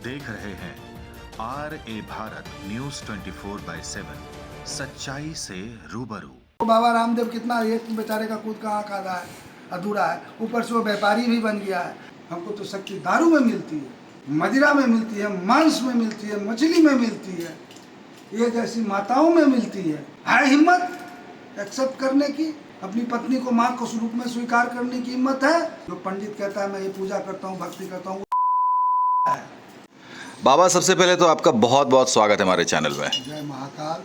देख रहे हैं RA भारत न्यूज 24/7 सच्चाई से रूबरू। तो बाबा रामदेव कितना एक बेचारे का खुद का आँख आधा है, अधूरा है, ऊपर से वो व्यापारी भी बन गया है। हमको तो शक्ति दारू में मिलती है, मदिरा में मिलती है, मांस में मिलती है, मछली में मिलती है, ये जैसी माताओं में मिलती है हिम्मत एक्सेप्ट करने की, अपनी पत्नी को माँ के रूप में स्वीकार करने की हिम्मत है। जो पंडित कहता है मैं ये पूजा करता हूँ, भक्ति करता हूँ, बाबा, सबसे पहले तो आपका बहुत बहुत स्वागत है हमारे चैनल में। जय महाकाल।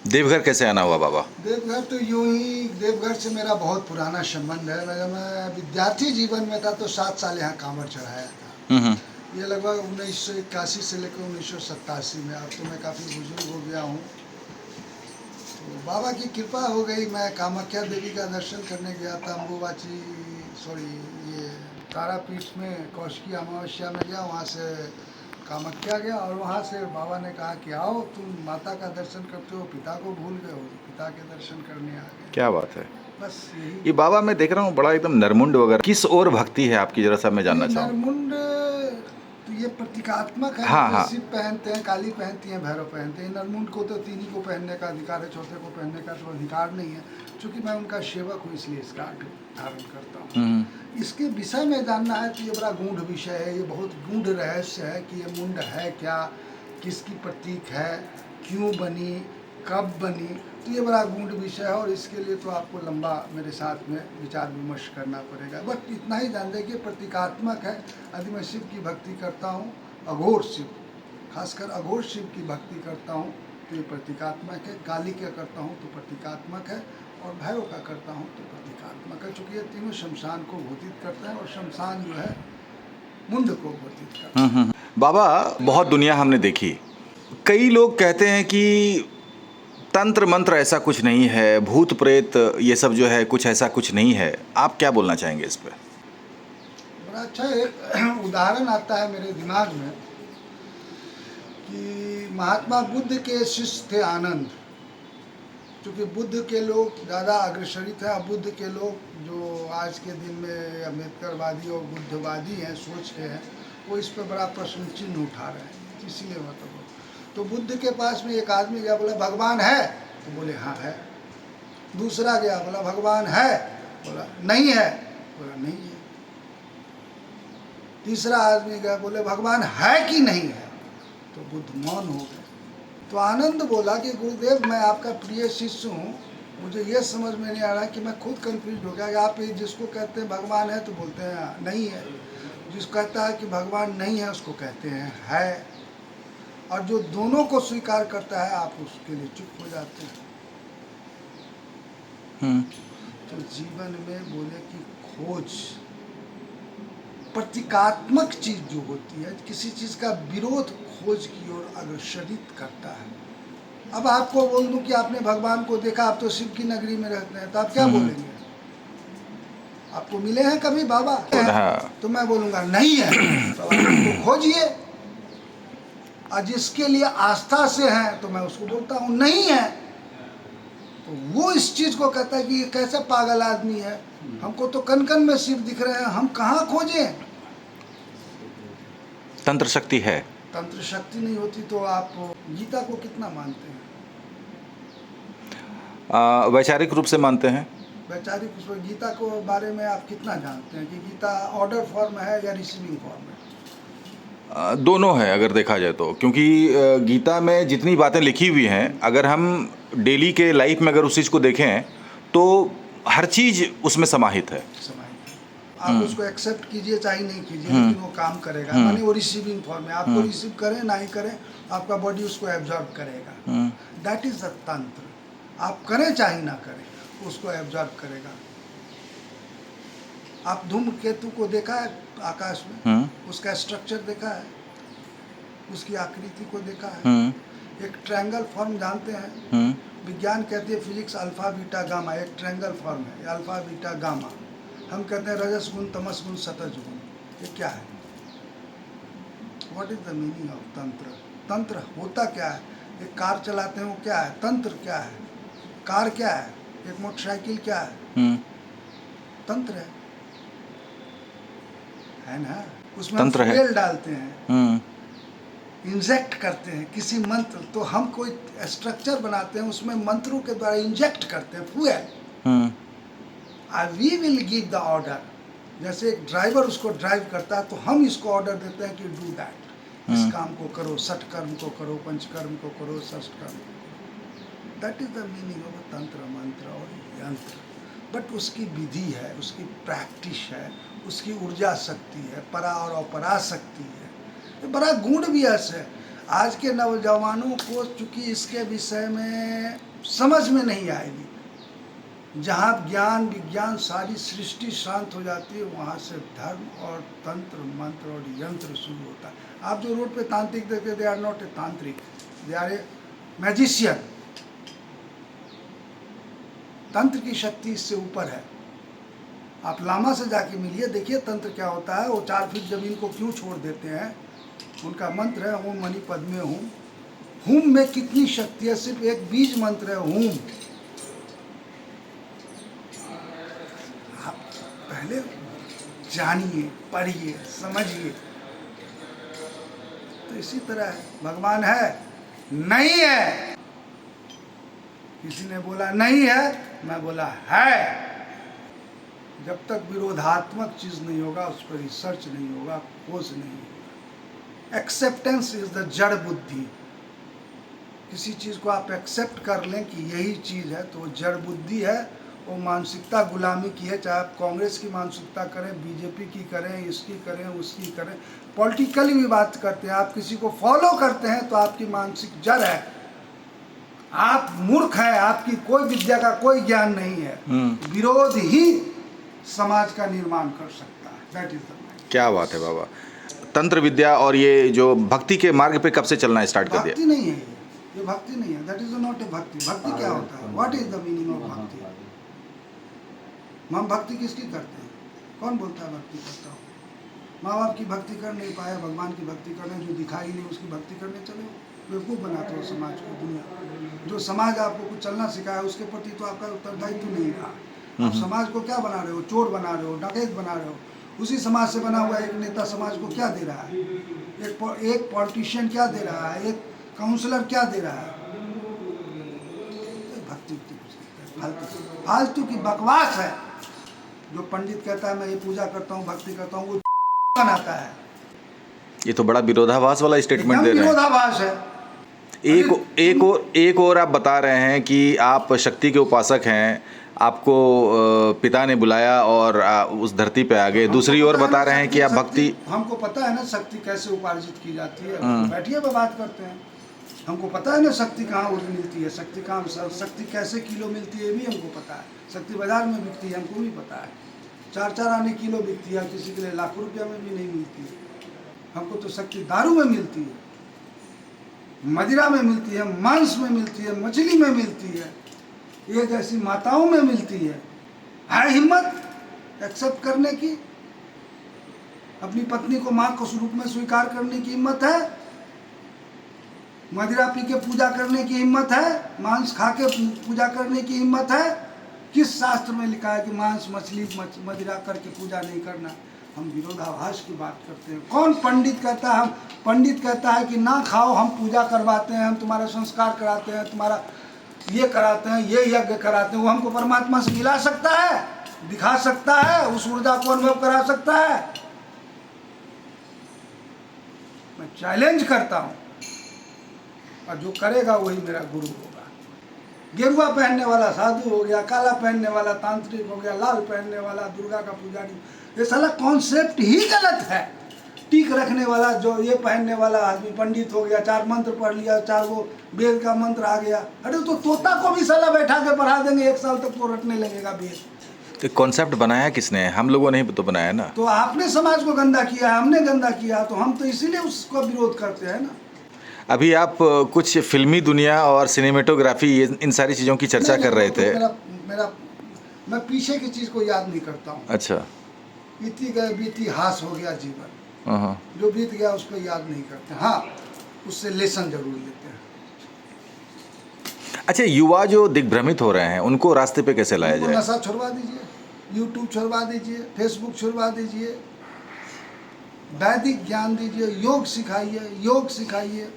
देवघर कैसे आना हुआ बाबा? देवघर तो यूं ही, देवघर से मेरा बहुत पुराना संबंध है। मैं विद्यार्थी जीवन में था तो 7 साल यहाँ कांवड़ चढ़ाया था। ये लगभग 1981 से लेकर 1987 में। अब तो मैं काफ़ी बुजुर्ग हो गया हूँ, तो बाबा की कृपा हो गई। मैं कामाख्या देवी का दर्शन करने गया था, अम्बुबाची ये तारापीठ में कौशिकी अमावस्या में गया, वहाँ से कामाख्या गया और वहाँ से बाबा ने कहा कि आओ तुम माता का दर्शन करते हो, पिता को भूल गए हो, पिता के दर्शन करने आ गए। क्या बात है। बस यही। ये बाबा मैं देख रहा हूँ बड़ा एकदम नरमुंड वगैरह, किस और भक्ति है आपकी, जरा सा मैं जानना चाहूँ। नरमुंड तो ये प्रतीकात्मक है। हाँ, हाँ। शिव पहनते हैं, काली पहनती हैं, भैरव पहनते हैं। नरमुंड को तो तीन ही को पहनने का अधिकार है, चौथे को पहनने का तो अधिकार नहीं है। चूँकि मैं उनका सेवक हूँ इसलिए इसका धारण करता हूँ। इसके विषय में जानना है तो ये बड़ा गूढ़ विषय है, ये बहुत गूढ़ रहस्य है कि ये मुंड है क्या, किसकी प्रतीक है, क्यों बनी, कब बनी, तो ये बड़ा गूढ़ विषय है और इसके लिए तो आपको लंबा मेरे साथ में विचार विमर्श करना पड़ेगा। बट इतना ही जान दें कि प्रतीकात्मक है। यदि मैं शिव की भक्ति करता हूँ, अघोर शिव, खासकर अघोर शिव की भक्ति करता हूँ तो ये प्रतीकात्मक है। काली का करता हूँ तो प्रतीकात्मक है और भैरव का करता हूँ तो प्रतीकात्मक है। चूँकि ये तीनों शमशान को घोषित करते हैं और शमशान जो है मुंड को घोषित करता है। बाबा, बहुत दुनिया हमने देखी, कई लोग कहते हैं कि तंत्र मंत्र ऐसा कुछ नहीं है, भूत प्रेत ये सब जो है कुछ ऐसा कुछ नहीं है। आप क्या बोलना चाहेंगे इस पर? बड़ा अच्छा एक उदाहरण आता है मेरे दिमाग में कि महात्मा बुद्ध के शिष्य थे आनंद। क्योंकि बुद्ध के लोग ज़्यादा अग्रसरी थे। अब बुद्ध के लोग जो आज के दिन में अम्बेडकरवादी और बुद्धवादी हैं, सोच के हैं, वो इस पर बड़ा प्रश्न चिन्ह उठा रहे हैं। इसीलिए मतलब तो बुद्ध के पास में एक आदमी गया, बोला भगवान है, तो बोले हाँ है। दूसरा गया, बोला भगवान है, बोला नहीं है, बोला नहीं है। तीसरा आदमी गया, बोले भगवान है कि नहीं है, तो बुद्ध मौन हो गए। तो आनंद बोला कि गुरुदेव मैं आपका प्रिय शिष्य हूँ, मुझे ये समझ में नहीं आ रहा कि मैं खुद कंफ्यूज हो गया कि आप जिसको कहते हैं भगवान है तो बोलते हैं नहीं है, जिसको कहता है कि भगवान नहीं है उसको कहते हैं है, और जो दोनों को स्वीकार करता है आप उसके लिए चुप हो जाते हैं। तो जीवन में बोले कि खोज, प्रतीकात्मक चीज जो होती है, किसी चीज का विरोध खोज की ओर अग्रसरित करता है। अब आपको बोल दूं कि आपने भगवान को देखा, आप तो शिव की नगरी में रहते हैं, तो आप क्या बोलेंगे? आपको मिले हैं कभी बाबा? तो मैं बोलूंगा नहीं है, तो आप उसको खोजिए। और जिसके लिए आस्था से है तो मैं उसको बोलता हूँ नहीं है, तो वो इस चीज को कहता है कि ये कैसा पागल आदमी है, हमको तो कन कन में शिव दिख रहे हैं, हम कहाँ खोजें? तंत्र शक्ति है। तंत्र शक्ति नहीं होती तो आप गीता को कितना मानते हैं? वैचारिक रूप से मानते हैं। वैचारिक उसमें गीता को बारे में आप कितना जानते हैं कि गीता ऑर्डर फॉर्म है या रिसीविंग फॉर्म है? दोनों है अगर देखा जाए तो, क्योंकि गीता में जितनी बातें लिखी हुई हैं अगर हम डेली के लाइफ में अगर उस चीज़ को देखें तो हर चीज़ उसमें समाहित है। आप उसको एक्सेप्ट कीजिए चाहे नहीं कीजिए, लेकिन वो काम करेगा। माने वो रिसीविंग फॉर्म है, आपको रिसीव करें ना ही करें, आपका बॉडी उसको एब्जॉर्ब करेगा। दैट इज द तंत्र। आप करें चाहे ना करें, उसको एब्जॉर्ब करेगा। आप धूमकेतु को देखा है आकाश में? उसका स्ट्रक्चर देखा है, उसकी आकृति को देखा है? एक ट्रायंगल फॉर्म जानते हैं? विज्ञान कहती है फिजिक्स अल्फा बीटा गामा, एक ट्रायंगल फॉर्म है, अल्फा बीटा गामा। हम कहते हैं रजस गुण, तमस गुण, सतज गुण। ये क्या है? What is the meaning of तंत्र? तंत्र होता क्या है? एक कार चलाते हैं वो क्या है? तंत्र क्या है? कार क्या है? एक मोटरसाइकिल क्या है? तंत्र है ना? उसमें हम फ्यूल डालते हैं, इंजेक्ट करते हैं किसी मंत्र, तो हम कोई स्ट्रक्चर बनाते हैं उसमें मंत्रों के द्वारा इंजेक्ट करते हैं fuel. We will give the order, जैसे एक ड्राइवर उसको ड्राइव करता है तो हम इसको ऑर्डर देते हैं कि डू दैट, इस काम को करो, षटकर्म को करो, पंचकर्म को करो, षष्टकर्म को करो। That is the meaning of तंत्र मंत्र और यंत्र। बट उसकी विधि है, उसकी प्रैक्टिस है, उसकी ऊर्जा शक्ति है, परा और अपरा शक्ति है, ये बड़ा गूढ़ व्यस है। आज के नौजवानों को चूँकि इसके विषय में समझ में नहीं आएगी, जहाँ ज्ञान विज्ञान सारी सृष्टि शांत हो जाती है, वहाँ से धर्म और तंत्र मंत्र और यंत्र शुरू होता है। आप जो रोड पे तांत्रिक देखते, दे आर नॉट ए तांत्रिक, दे आर ए मैजिशियन। तंत्र की शक्ति इससे ऊपर है। आप लामा से जाके मिलिए, देखिए तंत्र क्या होता है। वो 4 फीट जमीन को क्यों छोड़ देते हैं, उनका मंत्र है ओम मणि पद्मे हूँ। हुम में कितनी शक्ति है, सिर्फ एक बीज मंत्र है हुम। आप पहले जानिए, पढ़िए, समझिए। तो इसी तरह भगवान है, नहीं है। किसी ने बोला नहीं है, मैं बोला है। जब तक विरोधात्मक चीज नहीं होगा, उस पर रिसर्च नहीं होगा, खोज नहीं होगा। एक्सेप्टेंस इज द जड़ बुद्धि। किसी चीज को आप एक्सेप्ट कर लें कि यही चीज है, तो वो जड़ बुद्धि है। वो मानसिकता गुलामी की है, चाहे आप कांग्रेस की मानसिकता करें, बीजेपी की करें, इसकी करें, उसकी करें, पॉलिटिकली भी बात करते हैं। आप किसी को फॉलो करते हैं तो आपकी मानसिक जड़ है। आप मूर्ख हैं, आपकी कोई विद्या का कोई ज्ञान नहीं है। विरोध ही समाज का निर्माण कर सकता है। That is the. क्या बात है बाबा। तंत्र विद्या और ये जो भक्ति के मार्ग पे कब से चलना स्टार्ट कर दिया? भक्ति नहीं है ये भक्ति नहीं है। दैट इज नॉट ए भक्ति। भक्ति क्या होता है? What is the meaning of भक्ति? हम भक्ति किसकी करते हैं? कौन बोलता है भक्ति करता हूँ? माँ बाप की भक्ति कर नहीं पाए, भगवान की भक्ति करने, जो दिखाई नहीं उसकी भक्ति करने चले, बेवकूफ़ बनाते हो समाज को, दुनिया। जो समाज आपको कुछ चलना सिखाया उसके प्रति तो आपका उत्तरदायित्व नहीं रहा। आप समाज को क्या बना रहे हो? चोर बना रहे हो, डकैत बना रहे हो। उसी समाज से बना हुआ एक नेता समाज को क्या दे रहा है? एक पॉलिटिशियन क्या दे रहा है? एक काउंसलर क्या दे रहा है? भक्ति फालतू की बकवास है। जो पंडित कहता है मैं ये पूजा करता हूँ, भक्ति करता हूँ, वो बनाता है। ये तो बड़ा विरोधाभास वाला स्टेटमेंट दे रहे हैं। विरोधाभास है। एक और आप बता रहे हैं कि आप शक्ति के उपासक हैं, आपको पिता ने बुलाया और उस धरती पे आ गए। दूसरी ओर बता रहे हैं कि आप भक्ति, हमको पता है ना शक्ति कैसे उपार्जित की जाती है। बैठिए बात करते हैं। हमको पता है ना शक्ति कहाँ मिलती है, शक्ति कहाँ, शक्ति कैसे किलो मिलती है, ये भी हमको पता है। शक्ति बाजार में बिकती है, हमको भी पता है। 4-4 आने किलो बिकती है, किसी के लिए लाखों रुपया में भी नहीं मिलती है। हमको तो शक्ति दारू में मिलती है, मदिरा में मिलती है, मांस में मिलती है, मछली में मिलती है, ये जैसी माताओं में मिलती है। हिम्मत एक्सेप्ट करने की, अपनी पत्नी को माँ के रूप में स्वीकार करने की हिम्मत है? मदिरा पी के पूजा करने की हिम्मत है? मांस खा के पूजा करने की हिम्मत है? किस शास्त्र में लिखा है कि मांस मछली मदिरा करके पूजा नहीं करना? हम विरोधाभास की बात करते हैं। कौन पंडित कहता है? हम पंडित कहता है कि ना खाओ, हम पूजा करवाते हैं, हम तुम्हारा संस्कार कराते हैं, तुम्हारा ये कराते हैं, ये यज्ञ कराते हैं। वो हमको परमात्मा से मिला सकता है, दिखा सकता है, उस ऊर्जा को अनुभव करा सकता है? मैं चैलेंज करता हूँ, और जो करेगा वही मेरा गुरु होगा। गेरुआ पहनने वाला साधु हो गया, काला पहनने वाला तांत्रिक हो गया, लाल पहनने वाला दुर्गा का पुजारी, ये साला कॉन्सेप्ट ही गलत है। टीक रखने वाला, जो ये पहनने वाला आदमी पंडित हो गया, 4 मंत्र पढ़ लिया, 4 वो वेद का मंत्र आ गया। अरे तो तोता को भी साला बैठा के पढ़ा देंगे, 1 साल तक वो रटने लगेगा वेद। तो कॉन्सेप्ट बनाया किसने? हम लोगों ने तो बनाया ना। तो आपने समाज को गंदा किया, हमने गंदा किया, तो हम तो इसीलिए उसका विरोध करते हैं ना। अभी आप कुछ फिल्मी दुनिया और सिनेमेटोग्राफी इन सारी चीज़ों की चर्चा कर रहे थे। मैं पीछे की चीज़ को याद नहीं करता हूँ। अच्छा। बीती गए बीती हास हो गया जीवन, जो बीत गया उसको याद नहीं करते। हाँ, उससे लेसन जरूर लेते हैं। अच्छा, युवा जो दिग्भ्रमित हो रहे हैं उनको रास्ते पे कैसे लाया जाए? नशा छुड़वा दीजिए, यूट्यूब छुड़वा दीजिए, फेसबुक छुड़वा दीजिए, वैदिक ज्ञान दीजिए, योग सिखाइए, योग सिखाइए।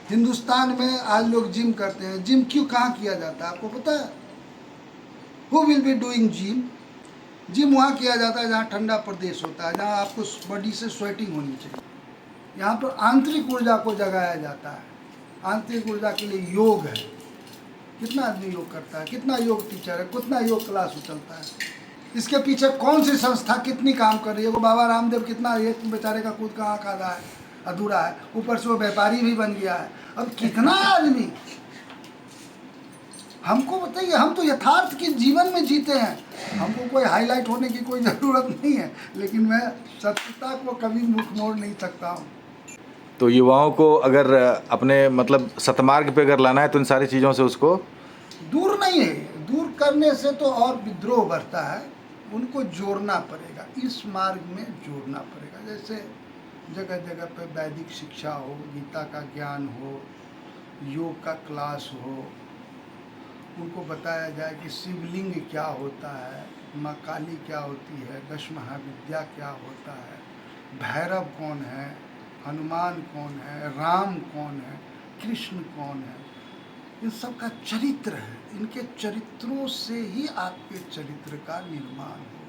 हिंदुस्तान में आज लोग जिम करते हैं, जिम क्यों कहाँ किया जाता है आपको पता है? Who will be doing gym? Gym वहाँ किया जाता है जहाँ ठंडा प्रदेश होता है, जहाँ आपको बॉडी से स्वेटिंग होनी चाहिए। यहाँ पर आंतरिक ऊर्जा को जगाया जाता है। आंतरिक ऊर्जा के लिए योग है। कितना आदमी योग करता है, कितना योग टीचर है, कितना योग क्लास चलता है। इसके पीछे कौन सी संस्था कितनी काम कर रही है? वो बाबा रामदेव कितना, एक बेचारे का खुद का आँख आधा है, अधूरा है, ऊपर से वो व्यापारी भी बन गया है। अब कितना आदमी, हमको बताइए, हम तो यथार्थ के जीवन में जीते हैं, हमको कोई हाईलाइट होने की कोई ज़रूरत नहीं है, लेकिन मैं सत्यता को कभी मुख मोड़ नहीं सकता हूँ। तो युवाओं को अगर अपने मतलब सतमार्ग पे अगर लाना है तो इन सारी चीज़ों से उसको दूर नहीं है, दूर करने से तो और विद्रोह बढ़ता है। उनको जोड़ना पड़ेगा, इस मार्ग में जोड़ना पड़ेगा। जैसे जगह जगह पे वैदिक शिक्षा हो, गीता का ज्ञान हो, योग का क्लास हो, उनको बताया जाए कि शिवलिंग क्या होता है, माँ काली क्या होती है, दश महाविद्या क्या होता है, भैरव कौन है, हनुमान कौन है, राम कौन है, कृष्ण कौन है। इन सब का चरित्र है, इनके चरित्रों से ही आपके चरित्र का निर्माण हो।